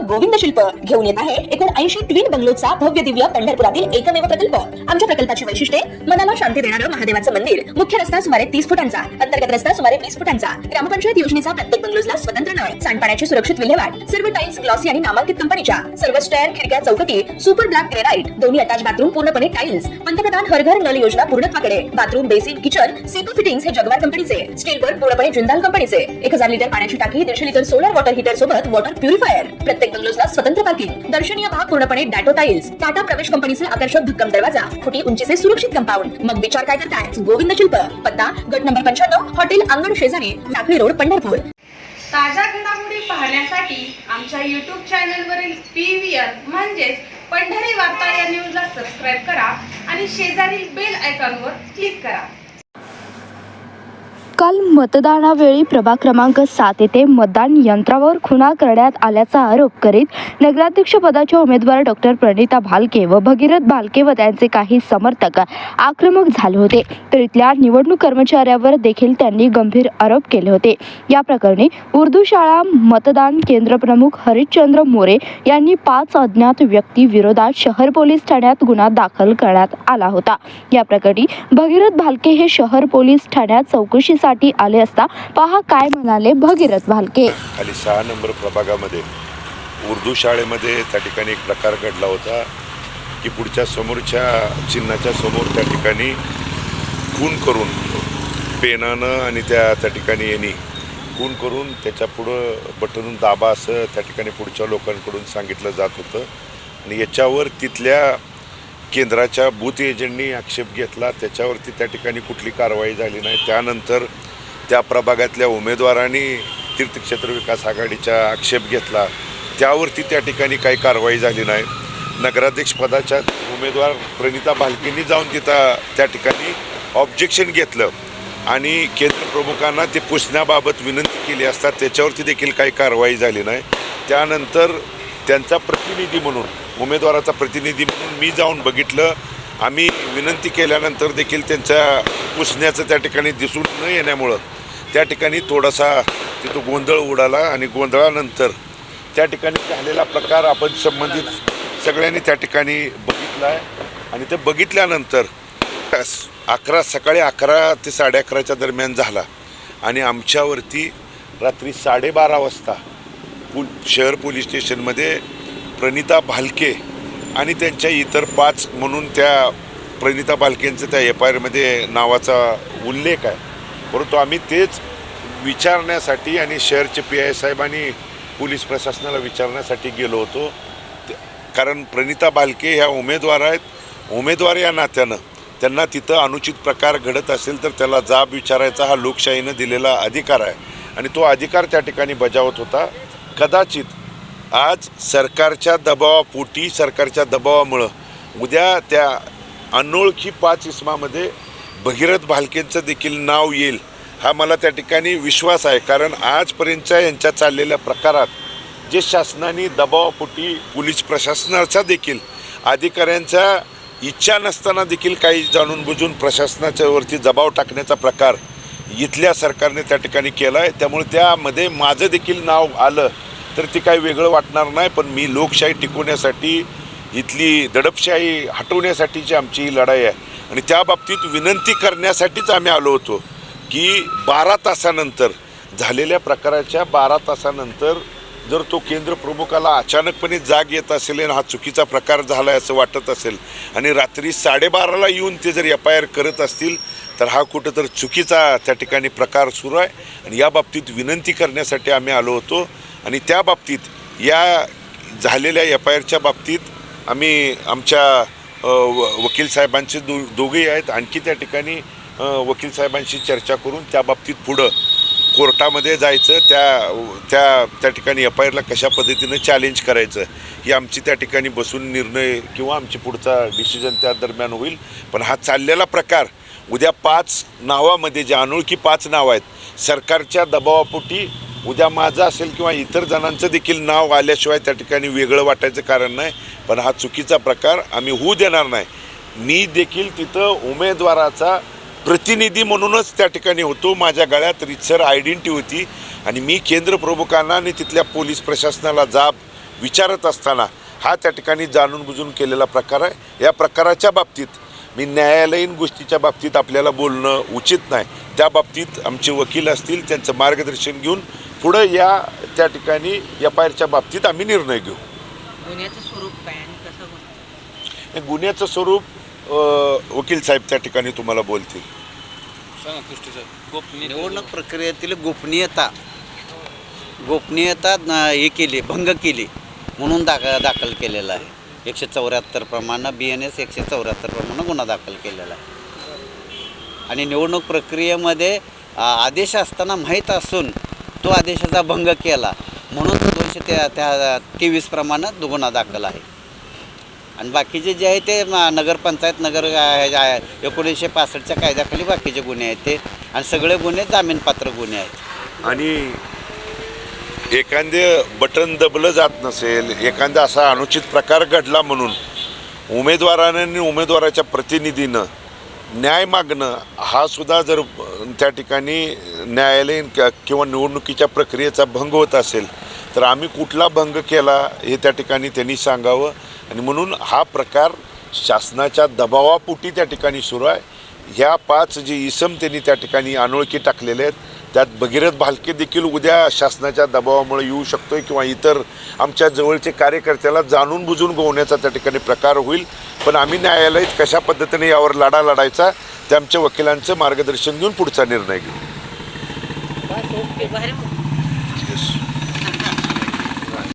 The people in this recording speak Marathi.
गोविंद शिल्प घेऊन येत आहे एकूण 80 ट्विन बंगलोचा भव्य दिव्य पंढरपुरातील एकमेव प्रकल्प। आमच्या प्रकल्पाची वैशिष्ट्ये मनाला शांती देणारं महादेवाचं मंदिर, मुख्य रस्ता सुमारे 30 फुटांचा, अंतर्गत रस्ता सुमारे 20 फुटांचा, ग्रामपंचायत योजनेचा प्रत्येक बंगलोजला स्वतंत्र नळ, सांडपाण्याची सुरक्षित विल्हेवाट, सर्व टाइल्स ग्लॉसी आणि नामांकित कंपनीच्या, सर्व स्टेअर, खिडक्या, चौकटी सुपर ब्लॅक ग्रेनाइट, दोन्ही अटॅच बाथरूम पूर्णपणे टाइल्स, पंतप्रधान हर घर नल योजना पूर्णत्वाकडे, bathroom, basin, kitchen, CP fittings हे जगवार कंपनीचे, स्टील वर्क पूर्णपणे जिंदाल कंपनीचे, 1000 लिटर पाण्याची टाकी, 150 लिटर सोलर वॉटर हीटर सोबत वॉटर प्युरिफायर, प्रत्येक बंगलोजला स्वतंत्र पार्किंग, दर्शनीय भाग पूर्णपणे डॅटो टाइल्स, टाटा प्रवेश कंपनीचे आकर्षक भक्कम दरवाजा, फुटी उंचीचे सुरक्षित कंपाऊंड। मग विचार काय करताय? गोविंद शिल्प, पत्ता गट नंबर 95, हॉटेल अंगण शेजारी, टाकळी रोड, पंढरपूर। ताज्या घडामोडी पाहण्यासाठी आमच्या YouTube चॅनलवरील PVR म्हणजेच पंढरी वार्ता या न्यूजला सबस्क्राइब करा आणि शेजारील बेल आयकॉनवर क्लिक करा। काल मतदानावेळी प्रभाग क्रमांक 7 येथे मतदान यंत्रावर खुणा करण्यात आल्याचा आरोप करीत नगराध्यक्षपदाच्या उमेदवार डॉक्टर प्रणिता भालके व भगीरथ भालके व त्यांचे काही समर्थक आक्रमक झाले होते, तर इथल्या निवडणूक कर्मचाऱ्यावर देखील त्यांनी गंभीर आरोप केले होते। या प्रकरणी उर्दू शाळा मतदान केंद्र प्रमुख हरिश्चंद्र मोरे यांनी 5 अज्ञात व्यक्ती विरोधात शहर पोलीस ठाण्यात गुन्हा दाखल करण्यात आला होता। या प्रकरणी भगीरथ भालके हे शहर पोलीस ठाण्यात चौकशी आले असता पहा काय म्हणाले भगीरथ भालके। खाली 6 नंबर प्रभागामध्ये उर्दू शाळेमध्ये त्या ठिकाणी एक प्रकार घडला होता की पुढच्या समोरच्या चिन्हाच्या समोर त्या ठिकाणी खून करून पेनानं आणि त्या ठिकाणी यांनी खून करून त्याच्या पुढं बटन दाबा असं त्या ठिकाणी पुढच्या लोकांकडून सांगितलं जात होतं आणि याच्यावर तिथल्या केंद्राच्या बूथ एजंटनी आक्षेप घेतला। त्याच्यावरती त्या ठिकाणी कुठली कारवाई झाली नाही। त्यानंतर त्या प्रभागातल्या उमेदवारांनी तीर्थक्षेत्र विकास आघाडीचा आक्षेप घेतला, त्यावरती त्या ठिकाणी काही कारवाई झाली नाही। नगराध्यक्षपदाच्या उमेदवार प्रणिता भालकेंनी जाऊन त्या ठिकाणी ऑब्जेक्शन घेतलं आणि केंद्र प्रमुखांना ते पुसण्याबाबत विनंती केली असता त्याच्यावरती देखील काही कारवाई झाली नाही। त्यानंतर त्यांचा प्रतिनिधी म्हणून, उमेदवाराचा प्रतिनिधी म्हणून मी जाऊन बघितलं। आम्ही विनंती केल्यानंतर देखील त्यांच्या पुसण्याचं त्या ठिकाणी दिसून न येण्यामुळं त्या ठिकाणी थोडासा तिथं गोंधळ उडाला आणि गोंधळानंतर त्या ठिकाणी झालेला प्रकार आपण संबंधित सगळ्यांनी त्या ठिकाणी बघितला आहे आणि ते बघितल्यानंतर सकाळी 11 ते 11:30च्या दरम्यान झाला आणि आमच्यावरती रात्री 12:30 वाजता शहर पोलीस स्टेशनमध्ये प्रणिता भालके आणि त्यांच्या इतर 5 म्हणून त्या प्रणिता भालकेंचं त्या FIRमध्ये नावाचा उल्लेख आहे, परंतु आम्ही तेच विचारण्यासाठी आणि शहरचे PI साहेब आणि पोलीस प्रशासनाला विचारण्यासाठी गेलो होतो। कारण प्रणिता भालके ह्या उमेदवार आहेत, उमेदवार या नात्यानं त्यांना तिथं अनुचित प्रकार घडत असेल तर त्याला जाब विचारायचा हा लोकशाहीनं दिलेला अधिकार आहे आणि तो अधिकार त्या ठिकाणी बजावत होता। कदाचित आज सरकारच्या दबावापोटी, सरकारच्या दबावामुळं उद्या त्या अनोळखी 5 इसमामध्ये भगीरथ भालकेंचं देखील नाव येईल हा मला त्या ठिकाणी विश्वास आहे। कारण आजपर्यंतच्या यांच्या चाललेल्या प्रकारात जे शासनाने दबावापोटी पोलीस प्रशासनाचा देखील अधिकाऱ्यांच्या इच्छा नसताना देखील काही जाणून बुजून प्रशासनाच्या वरती दबाव टाकण्याचा प्रकार इथल्या सरकारने त्या ठिकाणी केला आहे। त्यामुळे त्यामध्ये माझं देखील नाव आलं तर ते काही वेगळं वाटणार नाही, पण मी लोकशाही टिकवण्यासाठी, इथली दडपशाही हटवण्यासाठीची आमची ही लढाई आहे आणि त्या बाबतीत विनंती करण्यासाठीच आम्ही आलो होतो की 12 तासानंतर झालेल्या प्रकाराच्या 12 तासानंतर जर तो केंद्र प्रमुखाला अचानकपणे जाग येत असेल आणि हा चुकीचा प्रकार झाला आहे असं वाटत असेल आणि रात्री 12:30ला येऊन ते जर FIR करत असतील तर हा कुठं तर चुकीचा त्या ठिकाणी प्रकार सुरू आहे आणि या बाबतीत विनंती करण्यासाठी आम्ही आलो होतो आणि त्या बाबतीत या झालेल्या FIRच्या बाबतीत आम्ही आमच्या वकील साहेबांचे दोघेही आहेत, आणखी त्या ठिकाणी वकील साहेबांशी चर्चा करून त्या बाबतीत पुढं कोर्टामध्ये जायचं, त्या ठिकाणी FIRला कशा पद्धतीनं चॅलेंज करायचं ही आमची त्या ठिकाणी बसून निर्णय किंवा आमची पुढचा डिसिजन त्या दरम्यान होईल। पण हा चाललेला प्रकार उद्या 5 नावामध्ये जे अनोळखी 5 नावं आहेत, सरकारच्या दबावापोटी उद्या माझं असेल किंवा इतर जणांचं देखील नाव आल्याशिवाय त्या ठिकाणी वेगळं वाटायचं कारण नाही, पण हा चुकीचा प्रकार आम्ही होऊ देणार नाही। मी देखील तिथं उमेदवाराचा प्रतिनिधी म्हणूनच त्या ठिकाणी होतो, माझ्या गळ्यात रितसर आयडेंटिटी होती आणि मी केंद्र प्रमुखांना आणि तिथल्या पोलीस प्रशासनाला जाब विचारत असताना हा त्या ठिकाणी जाणून बुजून केलेला प्रकार आहे. या प्रकाराच्या बाबतीत मी न्यायालयीन गोष्टीच्या बाबतीत आपल्याला बोलणं उचित नाही. त्या बाबतीत आमचे वकील असतील, त्यांचं मार्गदर्शन घेऊन पुढं या त्या ठिकाणी FIRच्या बाबतीत आम्ही निर्णय घेऊ. गुन्ह्याचं स्वरूप काय आणि कसं होतं? हे गुन्ह्याचं स्वरूप वकील साहेब त्या ठिकाणी तुम्हाला बोलतील. निवडणूक प्रक्रियेतील गोपनीयता हे केली, भंग केली म्हणून दाखल केलेला आहे. 174 प्रमाणे BNS 174 प्रमाणे गुन्हा दाखल केलेला आहे. आणि निवडणूक प्रक्रियेमध्ये आदेश असताना माहीत असून तो आदेशाचा भंग केला म्हणून 223 प्रमाणे गुन्हा दाखल आहे. आणि बाकीचे जे आहे ते नगरपंचायत 1965च्या कायद्याखाली बाकीचे गुन्हे आहेत ते, आणि सगळे गुन्हे जामीनपात्र गुन्हे आहेत. आणि एखादे बटन दबलं जात नसेल, एखादा असा अनुचित प्रकार घडला म्हणून उमेदवाराने आणि उमेदवाराच्या प्रतिनिधीनं न्याय मागणं हा सुद्धा जर त्या ठिकाणी न्यायालयीन किंवा निवडणुकीच्या प्रक्रियेचा भंग होत असेल तर आम्ही कुठला भंग केला हे त्या ठिकाणी त्यांनी सांगावं. आणि म्हणून हा प्रकार शासनाच्या दबावापोटी त्या ठिकाणी सुरू आहे. ह्या 5 जे इसम त्यांनी त्या ठिकाणी अनोळखी टाकलेले आहेत, त्यात भगीरथ भालके देखील उद्या शासनाच्या दबावामुळे येऊ शकतोय किंवा इतर आमच्या जवळचे कार्यकर्त्याला जाणून बुजून गोवण्याचा त्या ठिकाणी प्रकार होईल. पण आम्ही न्यायालयात कशा पद्धतीने यावर लढा लढायचा ते आमच्या वकिलांचं मार्गदर्शन घेऊन पुढचा निर्णय घेऊ. बाहेर